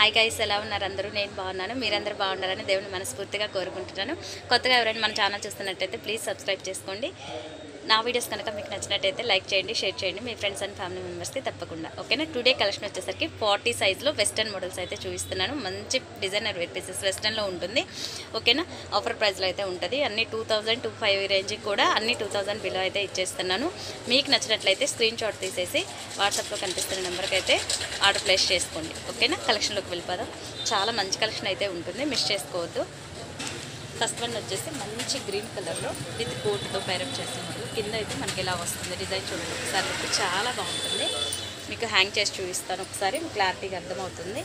Hi guys, ఎలా ఉన్నారు అందరూ? నేను బాగున్నాను. మీరందరూ బాగుండాలని దేవుని మనస్ఫూర్తిగా కోరుకుంటున్నాను. కొత్తగా ఎవరైనా మన ఛానల్ చూస్తున్నట్టయితే ప్లీజ్ సబ్స్క్రైబ్ చేసుకోండి. నా వీడియోస్ కనుక మీకు నచ్చినట్టయితే లైక్ చేయండి, షేర్ చేయండి మీ ఫ్రెండ్స్ అండ్ ఫ్యామిలీ మెంబర్స్కి తప్పకుండా. ఓకేనా? టుడే కలెక్షన్ వచ్చేసరికి 40 సైజ్లో వెస్టర్న్ మోడల్స్ అయితే చూపిస్తున్నాను. మంచి డిజైనర్ వేర్ పీసెస్ వెస్టర్న్లో ఉంటుంది. ఓకేనా? ఆఫర్ ప్రైస్లో అయితే ఉంటుంది. అన్ని 2000-2500 రేంజ్కి కూడా అన్ని 2000 బిలో అయితే ఇచ్చేస్తున్నాను. మీకు నచ్చినట్లయితే స్క్రీన్ షాట్ తీసేసి వాట్సాప్లో కనిపిస్తున్న నెంబర్కి అయితే ఆర్డర్ ప్లేస్ చేసుకోండి. ఓకేనా? కలెక్షన్లోకి వెళ్ళిపోదాం. చాలా మంచి కలెక్షన్ అయితే ఉంటుంది, మిస్ చేసుకోవద్దు. ఫస్ట్ వన్ వచ్చేసి మంచి గ్రీన్ కలర్లో విత్ కోట్తో పైరప్ చేస్తున్నారు. కింద అయితే మనకి ఇలా వస్తుంది డిజైన్. చూడండి ఒకసారి, చాలా బాగుంటుంది. మీకు హ్యాంగ్ చేసి చూపిస్తాను ఒకసారి, క్లారిటీగా అర్థమవుతుంది.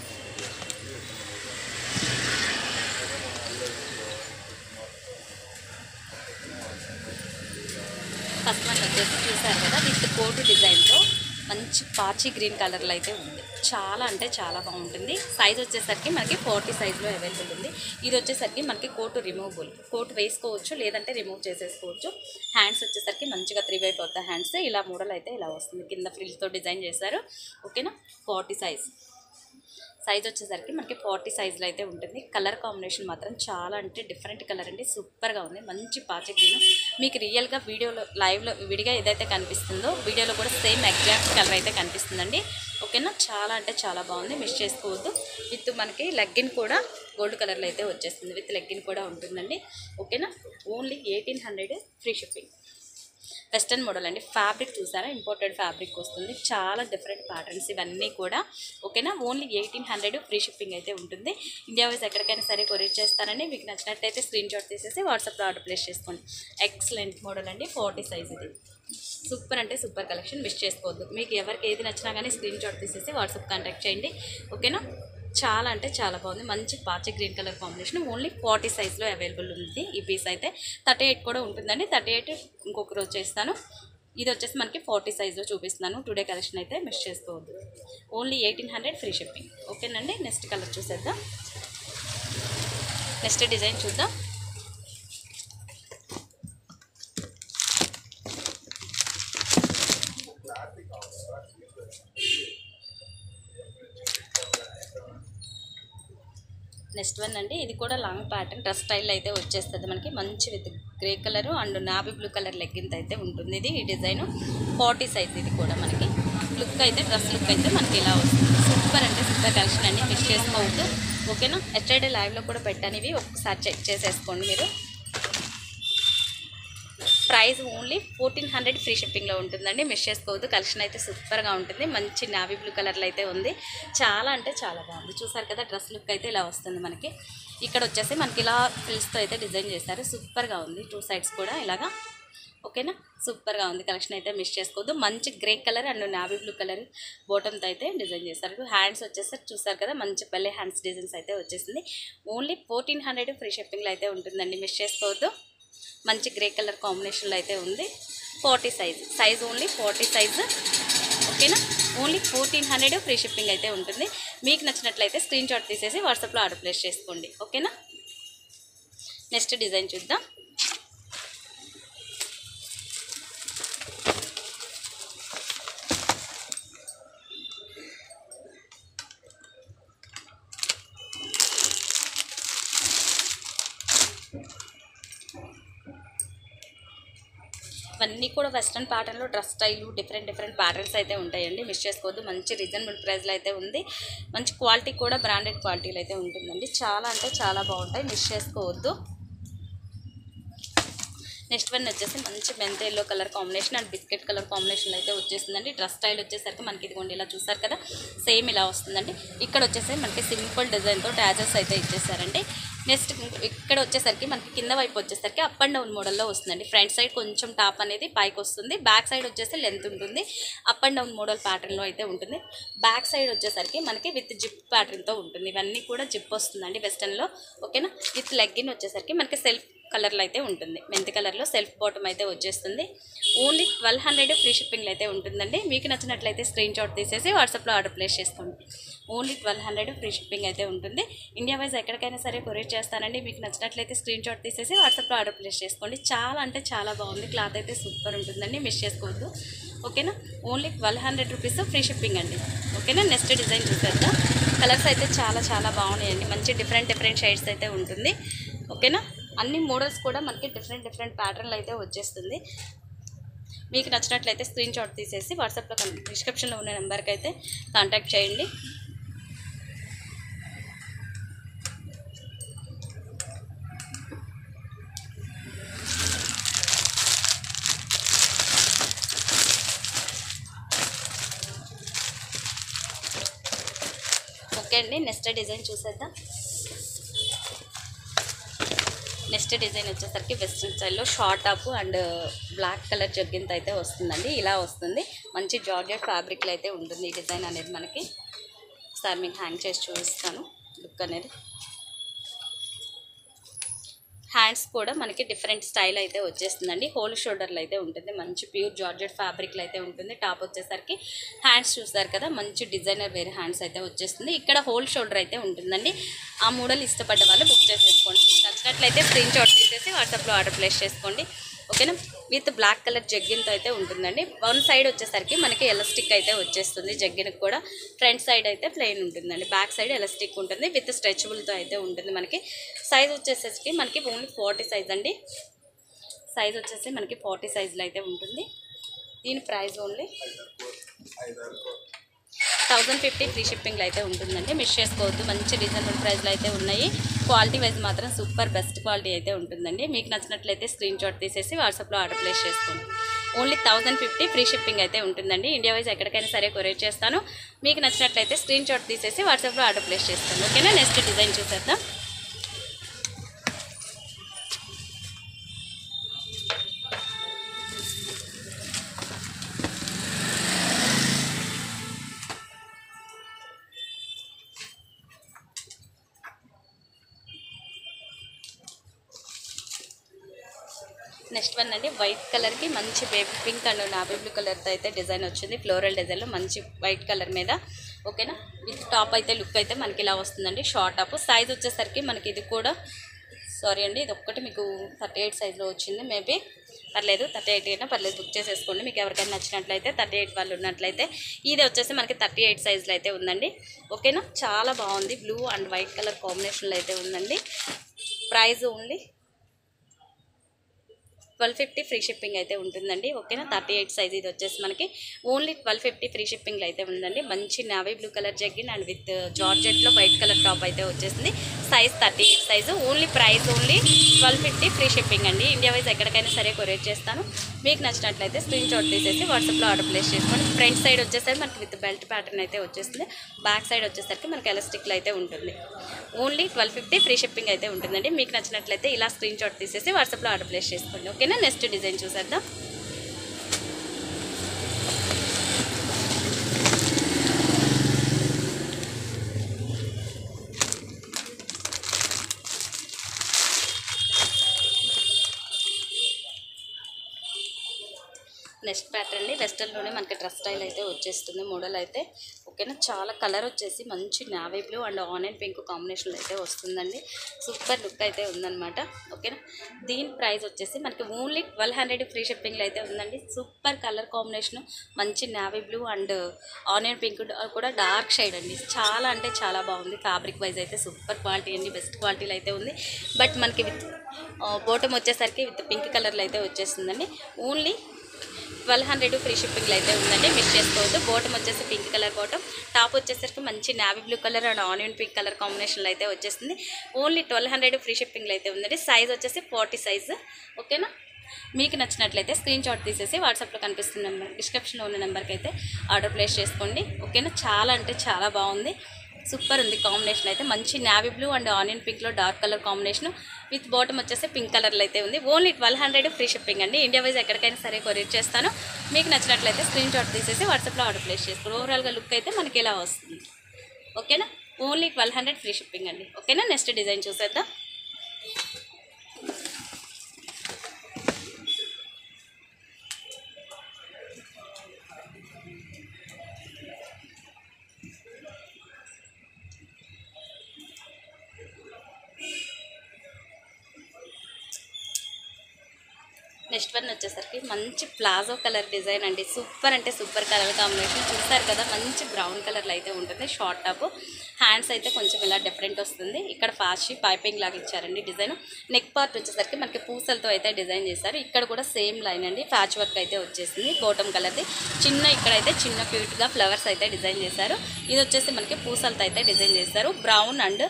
ఫస్ట్ వన్ వచ్చేసి చూసారు కదా, విత్ కోట్ డిజైన్తో మంచి పాచి గ్రీన్ కలర్లో అయితే ఉంది. చాలా అంటే చాలా బాగుంటుంది. సైజ్ వచ్చేసరికి మనకి 40 సైజులో అవైలబుల్ ఉంది. ఇది వచ్చేసరికి మనకి కోటు రిమూవబుల్, కోట్ వేసుకోవచ్చు లేదంటే రిమూవ్ చేసేసుకోవచ్చు. హ్యాండ్స్ వచ్చేసరికి మంచిగా 3/4 హ్యాండ్స్ ఇలా మోడల్ అయితే ఇలా వస్తుంది. కింద ఫ్రిల్స్తో డిజైన్ చేశారు. ఓకేనా? 40 సైజ్ వచ్చేసరికి మనకి 40 సైజులో అయితే ఉంటుంది. కలర్ కాంబినేషన్ మాత్రం చాలా అంటే డిఫరెంట్ కలర్ అండి, సూపర్గా ఉంది. మంచి పాచి గ్రీన్. మీకు రియల్గా వీడియోలో లైవ్లో విడిగా ఏదైతే కనిపిస్తుందో వీడియోలో కూడా సేమ్ ఎగ్జాక్ట్ కలర్ అయితే కనిపిస్తుందండి. ఓకేనా? చాలా అంటే చాలా బాగుంది, మిస్ చేసుకోవద్దు. విత్ మనకి లెగ్గిన్ కూడా గోల్డ్ కలర్లో అయితే వచ్చేస్తుంది. విత్ లెగ్గిన్ కూడా ఉంటుందండి. ఓకేనా? Only 1800 free shipping. Western model అండి. ఫ్యాబ్రిక్ చూసారా, ఇంపోర్టెడ్ ఫ్యాబ్రిక్ వస్తుంది. చాలా డిఫరెంట్ ప్యాటర్న్స్ ఇవన్నీ కూడా. ఓకేనా? ఓన్లీ 1800 ఫ్రీ షిప్పింగ్ అయితే ఉంటుంది. ఇండియా వైజ్ ఎక్కడికైనా సరే కొరియర్ చేస్తారని. మీకు నచ్చినట్టయితే స్క్రీన్ షాట్ తీసేసి వాట్సాప్లో ఆర్డర్ ప్లేస్ చేసుకోండి. ఎక్సలెంట్ మోడల్ అండి, 40 సైజ్ ఇది. సూపర్ అంటే సూపర్ కలెక్షన్, మిస్ చేసుకోవద్దు. మీకు ఎవరికి ఏది నచ్చినా కానీ స్క్రీన్ షాట్ తీసేసి వాట్సాప్ కాంటాక్ట్ చేయండి. ఓకేనా? చాలా అంటే చాలా బాగుంది. మంచి పాచి గ్రీన్ కలర్ కాంబినేషన్. ఓన్లీ 40 సైజ్లో అవైలబుల్ ఉంది ఈ పీస్ అయితే. 38 కూడా ఉంటుందండి. 38 ఇంకొక రోజు చేస్తాను. ఇది వచ్చేసి మనకి 40 సైజ్లో చూపిస్తున్నాను. టుడే కలెక్షన్ అయితే మిస్ చేసుకోవద్దు. Only 1800 free shipping. ఓకేనండి? నెక్స్ట్ కలర్ చూసేద్దాం. నెక్స్ట్ డిజైన్ చూద్దాం. నెక్స్ట్ వన్ అండి, ఇది కూడా లాంగ్ ప్యాటర్న్ డ్రెస్ స్టైల్ అయితే వచ్చేస్తుంది మనకి. మంచి with grey colour and navy blue colour లెగ్గింత అయితే ఉంటుంది. ఇది ఈ డిజైన్ 40 సైజ్. ఇది కూడా మనకి లుక్ అయితే డ్రెస్ లుక్ అయితే మనకి ఇలా వస్తుంది. సూపర్ అంటే సూపర్ కలెక్షన్ అండి, మిస్ చేసుకోవద్దు. ఓకేనా? ఎస్టర్డే లైవ్లో కూడా పెట్టాను, ఇవి ఒకసారి చెక్ చేసేసుకోండి మీరు. ప్రైస్ ఓన్లీ 1400 ఫ్రీ షిప్పింగ్లో ఉంటుందండి, మిస్ చేసుకోవద్దు. కలెక్షన్ అయితే సూపర్గా ఉంటుంది. మంచి నావీ బ్లూ కలర్లో అయితే ఉంది. చాలా అంటే చాలా బాగుంది. చూసారు కదా, డ్రెస్ లుక్ అయితే ఇలా వస్తుంది మనకి. ఇక్కడ వచ్చేసి మనకి ఇలా ఫ్రిల్స్తో అయితే డిజైన్ చేశారు. సూపర్గా ఉంది. 2 సైడ్స్ కూడా ఇలాగా. ఓకేనా? సూపర్గా ఉంది. కలెక్షన్ అయితే మిస్ చేసుకోవద్దు. మంచి grey colour and navy blue colour బాటంతో అయితే డిజైన్ చేస్తారు. హ్యాండ్స్ వచ్చేసి చూసారు కదా, మంచి పల్లె హ్యాండ్స్ డిజైన్స్ అయితే వచ్చేసింది. ఓన్లీ 1400 ఫ్రీ షిప్పింగ్లో అయితే ఉంటుందండి, మిస్ చేసుకోవద్దు. మంచి గ్రే కలర్ కాంబినేషన్లో అయితే ఉంది. 40 సైజ్ ఓన్లీ 40 సైజ్. ఓకేనా? ఓన్లీ 1400 ఫ్రీ షిప్పింగ్ అయితే ఉంటుంది. మీకు నచ్చినట్లయితే స్క్రీన్ షాట్ తీసేసి వాట్సాప్లో ఆర్డర్ ప్లేస్ చేసుకోండి. ఓకేనా? నెక్స్ట్ డిజైన్ చూద్దాం. ఇవన్నీ కూడా వెస్ట్రన్ ప్యాటర్న్లో డ్రెస్ స్టైలు డిఫరెంట్ ప్యాటర్న్స్ అయితే ఉంటాయండి, మిస్ చేసుకోవద్దు. మంచి రీజనబుల్ ప్రైస్లో అయితే ఉంది. మంచి క్వాలిటీ కూడా బ్రాండెడ్ క్వాలిటీలో అయితే ఉంటుందండి. చాలా అంటే చాలా బాగుంటాయి, మిస్ చేసుకోవద్దు. నెక్స్ట్ వన్ వచ్చేసి మంచి మెంత yellow colour combination and biscuit colour combination అయితే వచ్చేసిందండి. డ్రెస్ స్టైల్ వచ్చేసరికి మనకి ఇదిగోండి ఇలా చూసారు కదా, సేమ్ ఇలా వస్తుందండి. ఇక్కడ వచ్చేసి మనకి సింపుల్ డిజైన్తో ట్యాజెస్ అయితే ఇచ్చేసారండి. నెక్స్ట్ ఇక్కడ వచ్చేసరికి మనకి కింద వైపు వచ్చేసరికి అప్ అండ్ డౌన్ మోడల్లో వస్తుందండి. ఫ్రంట్ సైడ్ కొంచెం టాప్ అనేది పైకి వస్తుంది, బ్యాక్ సైడ్ వచ్చేసి లెంత్ ఉంటుంది. అప్ అండ్ డౌన్ మోడల్ ప్యాటర్న్లో అయితే ఉంటుంది. బ్యాక్ సైడ్ వచ్చేసరికి మనకి విత్ జిప్ ప్యాటర్న్తో ఉంటుంది. ఇవన్నీ కూడా జిప్ వస్తుందండి వెస్టర్న్లో. ఓకేనా? విత్ లెగ్గిన్ వచ్చేసరికి మనకి సెల్ఫ్ కలర్లో అయితే ఉంటుంది. మెంతి కలర్లో సెల్ఫ్ బాటమ్ అయితే వచ్చేస్తుంది. ఓన్లీ 1200 ఫ్రీ షిప్పింగ్లో అయితే ఉంటుందండి. మీకు నచ్చినట్లయితే స్క్రీన్ షాట్ తీసేసి వాట్సాప్లో ఆర్డర్ ప్లేస్ చేసుకోండి. ఓన్లీ 1200 ఫ్రీ షిప్పింగ్ అయితే ఉంటుంది. ఇండియా వైజ్ ఎక్కడికైనా సరే కొరియర్ చేస్తానండి. మీకు నచ్చినట్లయితే స్క్రీన్ షాట్ తీసేసి వాట్సాప్లో ఆర్డర్ ప్లేస్ చేసుకోండి. చాలా అంటే చాలా బాగుంది. క్లాత్ అయితే సూపర్ ఉంటుందండి, మిస్ చేసుకోవద్దు. ఓకేనా? ఓన్లీ 1200 రూపీస్ ఫ్రీ షిప్పింగ్ అండి. ఓకేనా? నెక్స్ట్ డిజైన్ చూసేద్దాం. కలర్స్ అయితే చాలా చాలా బాగున్నాయండి. మంచి డిఫరెంట్ షేడ్స్ అయితే ఉంటుంది. ఓకేనా. అన్ని మోడల్స్ కూడా మనకి డిఫరెంట్ ప్యాటర్న్లు అయితే వచ్చేస్తుంది. మీకు నచ్చినట్లయితే స్క్రీన్ షాట్ తీసేసి వాట్సాప్లో డిస్క్రిప్షన్లో ఉన్న నెంబర్కి అయితే కాంటాక్ట్ చేయండి. ఓకే అండి, నెక్స్ట్ డిజైన్ చూసేద్దాం. నెక్స్ట్ డిజైన్ వచ్చేసరికి వెస్ట్రన్ స్టైల్లో short top and black colour జగ్గింత అయితే వస్తుందండి. ఇలా వస్తుంది. మంచి జార్జెట్ ఫ్యాబ్రిక్లో అయితే ఉంటుంది ఈ డిజైన్ అనేది మనకి. ఒకసారి మీకు హ్యాంగ్ చేసి చూపిస్తాను లుక్ అనేది. హ్యాండ్స్ కూడా మనకి డిఫరెంట్ స్టైల్ అయితే వచ్చేస్తుందండి. హోల్ షోల్డర్లు అయితే ఉంటుంది. మంచి ప్యూర్ జార్జెట్ ఫ్యాబ్రిక్లో అయితే ఉంటుంది. టాప్ వచ్చేసరికి హ్యాండ్స్ చూస్తారు కదా, మంచి డిజైనర్ వేరే హ్యాండ్స్ అయితే వచ్చేస్తుంది. ఇక్కడ హోల్ షోల్డర్ అయితే ఉంటుందండి. ఆ మోడల్ ఇష్టపడ్డ వాళ్ళు బుక్ చేసేసుకోండి. నచ్చినట్లయితే స్క్రీన్ షాట్ తీసేసి వాట్సాప్లో ఆర్డర్ ప్లేస్ చేసుకోండి. ఓకేనా. విత్ బ్లాక్ కలర్ జగ్గిన్తో అయితే ఉంటుందండి. వన్ సైడ్ వచ్చేసరికి మనకి ఎలాస్టిక్ అయితే వచ్చేస్తుంది. జగ్గిన్కి కూడా ఫ్రంట్ సైడ్ అయితే ప్లెయిన్ ఉంటుందండి. బ్యాక్ సైడ్ ఎలాస్టిక్ ఉంటుంది. విత్ స్ట్రెచబుల్తో అయితే ఉంటుంది. మనకి సైజ్ వచ్చేసరికి మనకి ఓన్లీ 40 సైజ్ అండి. సైజ్ వచ్చేసి మనకి 40 సైజులో అయితే ఉంటుంది. దీని ప్రైస్ ఓన్లీ 1050 ఫ్రీ షిప్పింగ్లో అయితే ఉంటుందండి. మిస్ చేసుకోవద్దు. మంచి రీజనబుల్ ప్రైస్లో అయితే ఉన్నాయి. క్వాలిటీ వైజ్ మాత్రం సూపర్ బెస్ట్ క్వాలిటీ అయితే ఉంటుందండి. మీకు నచ్చినట్లయితే స్క్రీన్ షాట్ తీసేసి వాట్సాప్లో ఆర్డర్ ప్లేస్ చేసుకోండి. ఓన్లీ 1050 ఫ్రీ షిప్పింగ్ అయితే ఉంటుందండి. ఇండియా వైజ్ ఎక్కడికైనా సరే కొరియర్ చేస్తాను. మీకు నచ్చినట్లయితే స్క్రీన్ షాట్ తీసేసి వాట్సాప్లో ఆర్డర్ ప్లేస్ చేసుకోండి. ఓకేనా. నెక్స్ట్ డిజైన్ చూసేద్దాం. నెక్స్ట్ వన్ అండి, వైట్ కలర్కి మంచి baby pink and navy blue కలర్తో అయితే డిజైన్ వచ్చింది. ఫ్లోరల్ డిజైన్లో మంచి వైట్ కలర్ మీద. ఓకేనా. విత్ టాప్ అయితే లుక్ అయితే మనకి ఇలా వస్తుందండి. Short top. సైజ్ వచ్చేసరికి మనకి ఇది కూడా సారీ అండి, ఇది ఒక్కటి మీకు 38 సైజ్లో వచ్చింది. మేబీ పర్లేదు, 38 అయినా పర్లేదు, బుక్ చేసేసుకోండి. మీకు ఎవరికైనా నచ్చినట్లయితే 38 వాళ్ళు ఉన్నట్లయితే. ఇది వచ్చేసి మనకి 38 సైజులో అయితే ఉందండి. ఓకేనా. చాలా బాగుంది. బ్లూ అండ్ వైట్ కలర్ కాంబినేషన్లో అయితే ఉందండి. ప్రైస్ ఓన్లీ 1250 ఫ్రీ షిప్పింగ్ అయితే ఉంటుందండి. ఓకేనా. 38 సైజ్ ఇది వచ్చేసి మనకి ఓన్లీ 1250 ఫ్రీ షిప్పింగ్లో అయితే ఉందండి. మంచి navy blue colour jegging and with జార్జెట్లో వైట్ కలర్ టాప్ అయితే వచ్చేసింది. Size 38 size. Only price only 1250 free shipping అండి. ఇండియా వైజ్ ఎక్కడికైనా సరే కొరియర్ చేస్తాను. మీకు నచ్చినట్లయితే స్క్రీన్ షాట్ తీసేసి వాట్సాప్లో ఆర్డర్ ప్లేస్ చేసుకోండి. ఫ్రంట్ సైడ్ వచ్చేసరికి మనకి విత్ బెల్ట్ ప్యాటర్న్ అయితే వచ్చేస్తుంది. బ్యాక్ సైడ్ వచ్చేసరికి మనకి ఎలాస్టిక్లో అయితే ఉంటుంది. ఓన్లీ 1250 ఫ్రీ షిప్పింగ్ అయితే ఉంటుందండి. మీకు నచ్చినట్లయితే ఇలా స్క్రీన్ షాట్ తీసేసి వాట్సాప్లో ఆర్డర్ ప్లేస్ చేసుకోండి. ఓకేనా. నెక్స్ట్ డిజైన్ చూసేద్దాం. నెక్స్ట్ ప్యాటర్న్ అండి. వెస్టర్న్లోనే మనకి డ్రెస్ స్టైల్ అయితే వచ్చేస్తుంది మోడల్ అయితే. ఓకేనా. చాలా కలర్ వచ్చేసి మంచి navy blue and onion pink కాంబినేషన్లో అయితే వస్తుందండి. సూపర్ లుక్ అయితే ఉందన్నమాట. ఓకేనా. దీని ప్రైస్ వచ్చేసి మనకి ఓన్లీ 1200 ఫ్రీ షిప్పింగ్లో అయితే ఉందండి. Super colour combination. మంచి navy blue and onion pink కూడా డార్క్ షేడ్ అండి. చాలా అంటే చాలా బాగుంది. ఫ్యాబ్రిక్ వైజ్ అయితే సూపర్ క్వాలిటీ అండి. బెస్ట్ క్వాలిటీలో అయితే ఉంది. బట్ మనకి విత్ బాటమ్ వచ్చేసరికి విత్ పింక్ కలర్లో అయితే వచ్చేస్తుందండి. ఓన్లీ 1200 ఫ్రీ షిప్పింగ్లో అయితే ఉందండి. మిస్ చేసుకోవద్దు. బాటమ్ వచ్చేసి పింక్ కలర్ బాటమ్. టాప్ వచ్చేసరికి మంచి navy blue colour and onion pink colour కాంబినేషన్లో అయితే వచ్చేస్తుంది. ఓన్లీ 1200 ఫ్రీ షిప్పింగ్లో అయితే ఉందండి. సైజ్ వచ్చేసి 40 సైజు. ఓకేనా. మీకు నచ్చినట్లయితే స్క్రీన్ షాట్ తీసేసి వాట్సాప్లో కనిపిస్తున్న నెంబర్, డిస్క్రిప్షన్లో ఉన్న నెంబర్కి అయితే ఆర్డర్ ప్లేస్ చేసుకోండి. ఓకేనా. చాలా అంటే చాలా బాగుంది. సూపర్ ఉంది కాంబినేషన్ అయితే. మంచి నావీ బ్లూ అండ్ ఆనియన్ పింక్లో dark colour combination with bottom వచ్చేసి పింక్ కలర్లో అయితే ఉంది. ఓన్లీ 1200 ఫ్రీ షిప్పింగ్ అండి. ఇండియా వైజ్ ఎక్కడికైనా సరే కొరియర్ చేస్తాను. మీకు నచ్చినట్లయితే స్క్రీన్ షాట్ తీసేసి వాట్సాప్లో ఆర్డర్ ప్లేస్ చేసుకోండి. ఓవరాల్గా లుక్ అయితే మనకి ఇలా వస్తుంది. ఓకేనా. ఓన్లీ 1200 ఫ్రీ షిప్పింగ్ అండి. ఓకేనా. నెక్స్ట్ డిజైన్ చూసేద్దాం. నెక్స్ట్ వన్ వచ్చేసరికి మంచి ప్లాజో కలర్ డిజైన్ అండి. సూపర్ అంటే సూపర్ కలర్ కాంబినేషన్. చూసారు కదా, మంచి బ్రౌన్ కలర్లో అయితే ఉంటుంది. షార్ట్ టాప్, హ్యాండ్స్ అయితే కొంచెం ఇలా డిఫరెంట్ వస్తుంది. ఇక్కడ పాషి పైపింగ్ లాగా ఇచ్చారండి డిజైన్. నెక్ పార్ట్ వచ్చేసరికి మనకి పూసలతో అయితే డిజైన్ చేశారు. ఇక్కడ కూడా సేమ్ లైన్ అండి, ప్యాచ్ వర్క్ అయితే వచ్చేసింది. బాటమ్ కలర్ది ఇక్కడైతే చిన్న క్యూట్గా ఫ్లవర్స్ అయితే డిజైన్ చేశారు. ఇది వచ్చేసి మనకి పూసలతో అయితే డిజైన్ చేశారు, బ్రౌన్ అండ్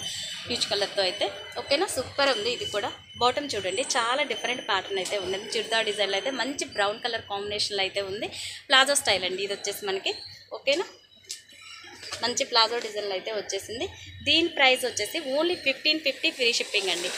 పీచ్ కలర్తో అయితే. ఓకేనా, సూపర్ ఉంది. ఇది కూడా బాటమ్ చూడండి, చాలా డిఫరెంట్ ప్యాటర్న్ అయితే ఉంది. చుడిదార్ డిజైన్లో అయితే మంచి బ్రౌన్ కలర్ కాంబినేషన్లో అయితే ఉంది. ప్లాజో స్టైల్ అండి ఇది వచ్చేసి మనకి. ఓకేనా, మంచి ప్లాజో డిజైన్లో అయితే వచ్చేసింది. దీని ప్రైస్ వచ్చేసి ఓన్లీ 1550 ఫ్రీ షిప్పింగ్ అండి.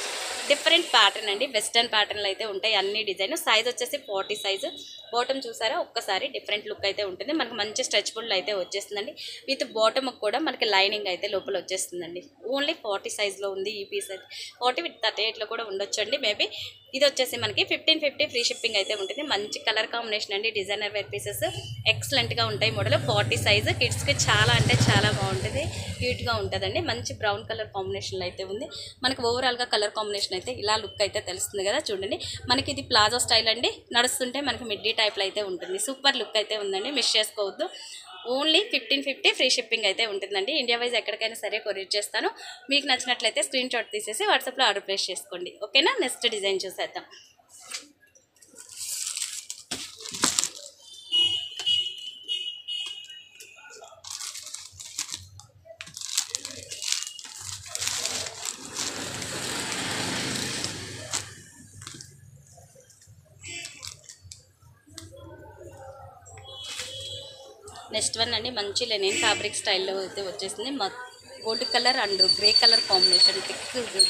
డిఫరెంట్ ప్యాటర్న్ అండి, వెస్టర్న్ ప్యాటర్న్లు అయితే ఉంటాయి అన్ని డిజైన్. సైజ్ వచ్చేసి 40 సైజు. బాటమ్ చూసారా, ఒక్కసారి డిఫరెంట్ లుక్ అయితే ఉంటుంది. మనకు మంచి స్ట్రెచ్బుల్ అయితే వచ్చేస్తుందండి. విత్ బాటమ్ కూడా మనకి లైనింగ్ అయితే లోపల వచ్చేస్తుందండి. ఓన్లీ 40 సైజ్లో ఉంది ఈ పీస్ అయితే. 40 విత్ 38లో కూడా ఉండొచ్చు అండి మేబీ. ఇది వచ్చేసి మనకి 1550 ఫ్రీ షిప్పింగ్ అయితే ఉంటుంది. మంచి కలర్ కాంబినేషన్ అండి, డిజైనర్ వేర్ పీసెస్ ఎక్సలెంట్గా ఉంటాయి. మోడల్ 40 సైజు, కిడ్స్కి చాలా అంటే చాలా బాగుంటుంది, క్యూట్గా ఉంటుందండి. మంచి బ్రౌన్ కలర్ కాంబినేషన్లో అయితే ఉంది. మనకి ఓవరాల్గా కలర్ కాంబినేషన్ అయితే ఇలా లుక్ అయితే తెలుస్తుంది కదా, చూడండి. మనకి ఇది ప్లాజో స్టైల్ అండి, నడుస్తుంటే మనకి మిడ్డీ టైప్లో అయితే ఉంటుంది. సూపర్ లుక్ అయితే ఉందండి, మిస్ చేసుకోవద్దు. ఓన్లీ 1550 ఫ్రీ షిప్పింగ్ అయితే ఉంటుందండి. ఇండియా వైజ్ ఎక్కడికైనా సరే కొరియర్ చేస్తాను. మీకు నచ్చినట్లయితే స్క్రీన్ షాట్ తీసేసి వాట్సాప్లో ఆర్డర్ ప్లేస్ చేసుకోండి. ఓకేనా, నెక్స్ట్ డిజైన్ చూసేద్దాం. నెక్స్ట్ వన్ అండి, మంచి లెనిన్ ఫ్యాబ్రిక్ స్టైల్లో అయితే వచ్చేసింది. Gold colour and grey colour combination, thick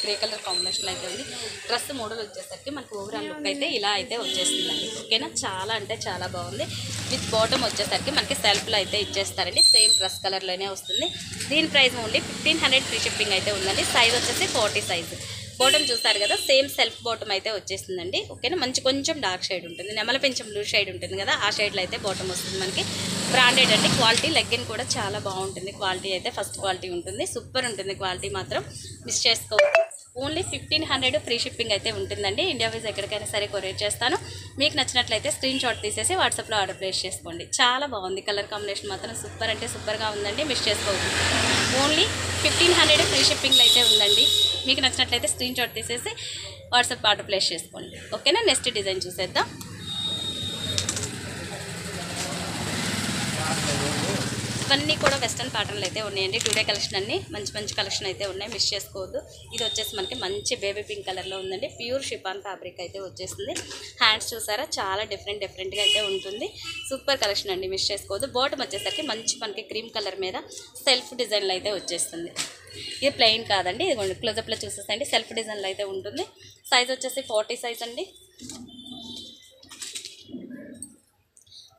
grey colour combination అయితే ఉంది. డ్రెస్ మోడల్ వచ్చేసరికి మనకు ఓవరాల్ లుక్ అయితే ఇలా అయితే వచ్చేస్తుందండి. ఓకేనా, చాలా అంటే చాలా బాగుంది. విత్ బాటమ్ వచ్చేసరికి మనకి సెల్ఫ్లో అయితే ఇచ్చేస్తారండి, సేమ్ డ్రెస్ కలర్లోనే వస్తుంది. దీని ప్రైస్ ఓన్లీ 1500 ఫ్రీ షిప్పింగ్ అయితే ఉందండి. సైజ్ వచ్చేసి 40 సైజు. బాటమ్ చూస్తారు కదా, సేమ్ సెల్ఫ్ బాటమ్ అయితే వచ్చేసిందండి. ఓకేనా, మంచి కొంచెం డార్క్ షేడ్ ఉంటుంది, నెమల పెంచం బ్లూ షేడ్ ఉంటుంది కదా, ఆ షేడ్లో అయితే బాటమ్ వస్తుంది మనకి. బ్రాండెడ్ అండి, క్వాలిటీ లెగ్గిన్ కూడా చాలా బాగుంటుంది. క్వాలిటీ అయితే ఫస్ట్ క్వాలిటీ ఉంటుంది, సూపర్ ఉంటుంది క్వాలిటీ మాత్రం, మిస్ చేసుకోవద్దు. ఓన్లీ 1500 ఫ్రీ షిప్పింగ్ అయితే ఉంటుందండి. ఇండియా వైజ్ ఎక్కడికైనా సరే కొరియర్ చేస్తాను. మీకు నచ్చినట్లయితే స్క్రీన్ షాట్ తీసేసి వాట్సాప్లో ఆర్డర్ ప్లేస్ చేసుకోండి. చాలా బాగుంది, కలర్ కాంబినేషన్ మాత్రం సూపర్ అంటే సూపర్గా ఉందండి, మిస్ చేసుకోవద్దు. ఓన్లీ 1500 ఫ్రీ షిప్పింగ్లో అయితే ఉందండి. మీకు నచ్చినట్లయితే స్క్రీన్ షాట్ తీసేసి వాట్సాప్ ఆర్డర్ ప్లేస్ చేసుకోండి. ఓకేనా, నెక్స్ట్ డిజైన్ చూసేద్దాం. ఇవన్నీ కూడా వెస్టర్న్ ప్యాటర్న్లు అయితే ఉన్నాయండి. టుడే కలెక్షన్ అన్ని మంచి మంచి కలెక్షన్ అయితే ఉన్నాయి, మిస్ చేసుకోవద్దు. ఇది వచ్చేసి మనకి మంచి బేబీ పింక్ కలర్లో ఉందండి. ప్యూర్ షిఫాన్ ఫ్యాబ్రిక్ అయితే వచ్చేసింది. హ్యాండ్స్ చూసారా, చాలా డిఫరెంట్గా అయితే ఉంటుంది. సూపర్ కలెక్షన్ అండి, మిస్ చేసుకోవద్దు. బాటమ్ వచ్చేసరికి మంచి మనకి క్రీమ్ కలర్ మీద సెల్ఫ్ డిజైన్లో అయితే వచ్చేస్తుంది. ఇది ప్లెయిన్ కాదండి, ఇది క్లోజప్లో చూసేసండి, సెల్ఫ్ డిజైన్లో అయితే ఉంటుంది. సైజ్ వచ్చేసి 40 సైజ్ అండి.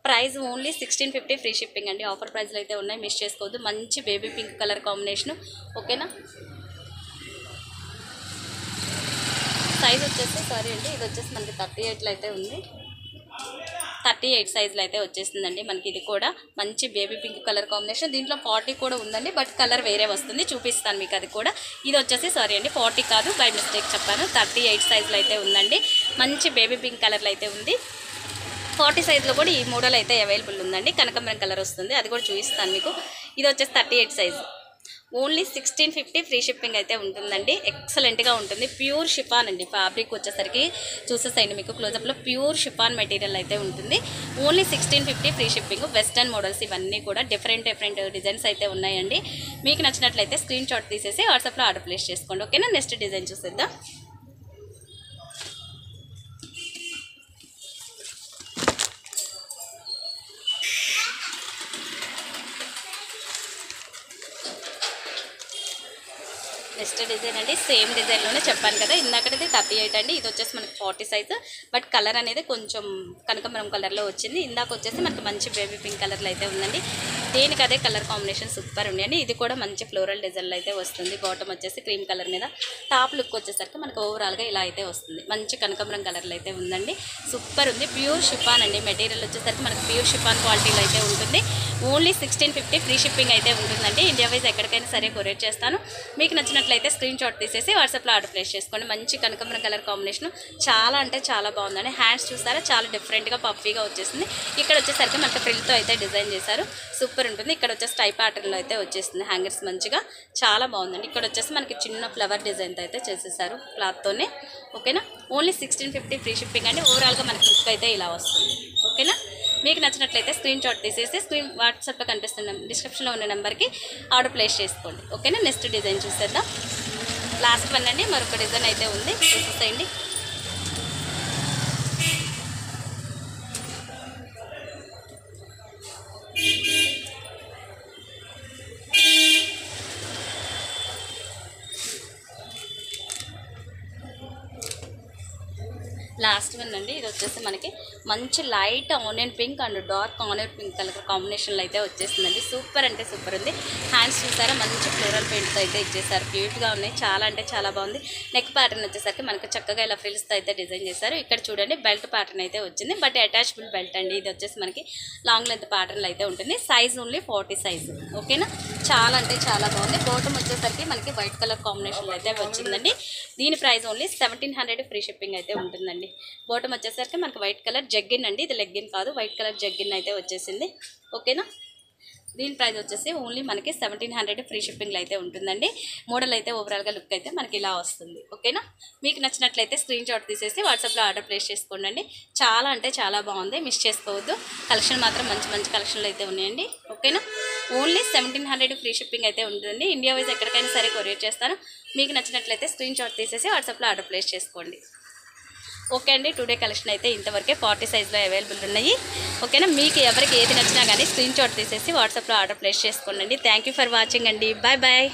ప్రైస్ ఓన్లీ 1650 ఫ్రీ షిప్పింగ్ అండి. ఆఫర్ ప్రైస్లో అయితే ఉన్నాయి, మిస్ చేసుకోవద్దు. మంచి బేబీ పింక్ కలర్ కాంబినేషను. ఓకేనా, సైజ్ వచ్చేసి సారీ అండి, ఇది వచ్చేసి మనకి 38లో అయితే ఉంది. 38 సైజులో అయితే వచ్చేసిందండి మనకి. ఇది కూడా మంచి బేబీ పింక్ కలర్ కాంబినేషన్. దీంట్లో 40 కూడా ఉందండి, బట్ కలర్ వేరే వస్తుంది, చూపిస్తాను మీకు అది కూడా. ఇది వచ్చేసి సారీ అండి 40 కాదు, బై మిస్టేక్ చెప్పాను. 38 సైజులో అయితే ఉందండి. మంచి బేబీ పింక్ కలర్లో అయితే ఉంది. 40 సైజులో కూడా ఈ మోడల్ అయితే అవైలబుల్ ఉందండి. కనకాంబరం కలర్ వస్తుంది, అది కూడా చూపిస్తాను మీకు. ఇది వచ్చేసి 38 సైజు. ఓన్లీ 1650 ఫ్రీ షిప్పింగ్ అయితే ఉంటుందండి. ఎక్సలెంట్గా ఉంటుంది. ప్యూర్ షిఫాన్ అండి, ఫ్యాబ్రిక్ వచ్చేసరికి చూసేసండి మీకు క్లోజప్లో. ప్యూర్ షిఫాన్ మెటీరియల్ అయితే ఉంటుంది. Only 1650 free shipping. Western models ఇవన్నీ కూడా డిఫరెంట్ డిజైన్స్ అయితే ఉన్నాయండి. మీకు నచ్చినట్లయితే స్క్రీన్ షాట్ తీసేసి వాట్సాప్లో ఆర్డర్ ప్లేస్ చేసుకోండి. ఓకేనా, నెక్స్ట్ డిజైన్ చూసేద్దాం. నెక్స్ట్ డిజైన్ అండి, సేమ్ డిజైన్లోనే చెప్పాను కదా ఇందాకది 38 అండి. ఇది వచ్చేసి మనకి 40 సైజు, బట్ కలర్ అనేది కొంచెం కనకాంబరం కలర్లో వచ్చింది. ఇందాక వచ్చేసి మనకి మంచి బేబీ పింక్ కలర్లో అయితే ఉందండి. దేనికి అదే కలర్ కాంబినేషన్ సూపర్ ఉన్నాయండి. ఇది కూడా మంచి ఫ్లోరల్ డిజైన్లో అయితే వస్తుంది. బాటమ్ వచ్చేసి క్రీమ్ కలర్ మీద, టాప్ లుక్ వచ్చేసరికి మనకి ఓవరాల్గా ఇలా అయితే వస్తుంది. మంచి కనకాంబరం కలర్లో అయితే ఉందండి, సూపర్ ఉంది. ప్యూర్ షిఫాన్ అండి, మెటీరియల్ వచ్చేసరికి మనకి ప్యూర్ షిఫాన్ క్వాలిటీలో అయితే ఉంటుంది. ఓన్లీ 1650 ఫ్రీ షిప్పింగ్ అయితే ఉంటుందండి. ఇండియా వైజ్ ఎక్కడికైనా సరే కొరియర్ చేస్తాను. మీకు నచ్చినట్లయితే స్క్రీన్ షాట్ తీసేసి వాట్సాప్లో ఆర్డర్ ప్లేస్ చేసుకోండి. మంచి కనకాంబరం కలర్ కాంబినేషన్ చాలా అంటే చాలా బాగుందండి. హ్యాండ్స్ చూసారా చాలా డిఫరెంట్గా పఫీగా వచ్చేసింది. ఇక్కడ వచ్చేసరికి మనకి ఫ్రిల్తో అయితే డిజైన్ చేశారు, సూపర్ ఉంటుంది. ఇక్కడ వచ్చేసి టై ప్యాటర్న్లో అయితే వచ్చేస్తుంది, హ్యాంగర్స్ మంచిగా చాలా బాగుందండి. ఇక్కడ వచ్చేసి మనకి చిన్న ఫ్లవర్ డిజైన్తో అయితే చేసేసారు క్లాత్తోనే. ఓకేనా, ఓన్లీ 1650 ఫ్రీ షిప్పింగ్ అండి. ఓవరాల్గా మనకి లుక్ అయితే ఇలా వస్తుంది. ఓకేనా, మీకు నచ్చినట్లయితే స్క్రీన్ షాట్ తీసేసి వాట్సాప్లో కనిపిస్తున్న డిస్క్రిప్షన్లో ఉన్న నెంబర్కి ఆర్డర్ ప్లేస్ చేసుకోండి. ఓకేనా, నెక్స్ట్ డిజైన్ చూసేద్దాం. లాస్ట్ వన్ అండి, మరొక డిజైన్ అయితే ఉంది, చూసేయండి. లాస్ట్ వన్ అండి, ఇది వచ్చేసి మనకి మంచి light onion pink and dark onion pink colour కాంబినేషన్లో అయితే వచ్చేసిందండి. సూపర్ అంటే సూపర్ ఉంది. హ్యాండ్స్ చూసారా మంచి ఫ్లోరల్ పెయింట్తో అయితే ఇచ్చేసారు, క్యూట్గా ఉన్నాయి, చాలా అంటే చాలా బాగుంది. నెక్ ప్యాటర్న్ వచ్చేసరికి మనకి చక్కగా ఇలా ఫ్రిల్స్తో అయితే డిజైన్ చేశారు. ఇక్కడ చూడండి బెల్ట్ ప్యాటర్న్ అయితే వచ్చింది, బట్ అటాచబుల్ బెల్ట్ అండి. ఇది వచ్చేసి మనకి లాంగ్ లెంత్ ప్యాటర్న్లో అయితే ఉంటుంది. Size only 40 size. ఓకేనా, చాలా అంటే చాలా బాగుంది. బాటమ్ వచ్చేసరికి మనకి వైట్ కలర్ కాంబినేషన్లో అయితే వచ్చిందండి. దీని ప్రైస్ ఓన్లీ 1700 ఫ్రీ షిప్పింగ్ అయితే ఉంటుందండి. బాటమ్ వచ్చేసరికి మనకి వైట్ కలర్ జగ్గిన్ అండి, ఇది లెగ్గిన్ కాదు, వైట్ కలర్ జగ్గిన్ అయితే వచ్చేసింది. ఓకేనా, దీని ప్రైస్ వచ్చేసి ఓన్లీ మనకి 1700 ఫ్రీ షిప్పింగ్లో అయితే ఉంటుందండి. మోడల్ అయితే ఓవరాల్గా లుక్ అయితే మనకి ఇలా వస్తుంది. ఓకేనా, మీకు నచ్చినట్లయితే స్క్రీన్ షాట్ తీసేసి వాట్సాప్లో ఆర్డర్ ప్లేస్ చేసుకోండి. చాలా అంటే చాలా బాగుంది, మిస్ చేసుకోవద్దు. కలెక్షన్ మాత్రం మంచి మంచి కలెక్షన్లు అయితే ఉన్నాయండి. ఓకేనా, ఓన్లీ 1700 ఫ్రీ షిప్పింగ్ అయితే ఉంటుంది. ఇండియా వైజ్ ఎక్కడికైనా సరే కొరియర్ చేస్తాను. మీకు నచ్చినట్లయితే స్క్రీన్ షాట్ తీసేసి వాట్సాప్లో ఆర్డర్ ప్లేస్ చేసుకోండి. ఓకే అండి, టుడే కలెక్షన్ అయితే ఇంతవరకే 40 సైజ్లో అవైలబుల్ ఉన్నాయి. ఓకేనా, మీకు ఎవరికి ఏది నచ్చినా కానీ స్క్రీన్ షాట్ తీసేసి వాట్సాప్లో ఆర్డర్ ప్లేస్ చేసుకోండి. థ్యాంక్ యూ ఫర్ వాచింగ్ అండి. Bye bye.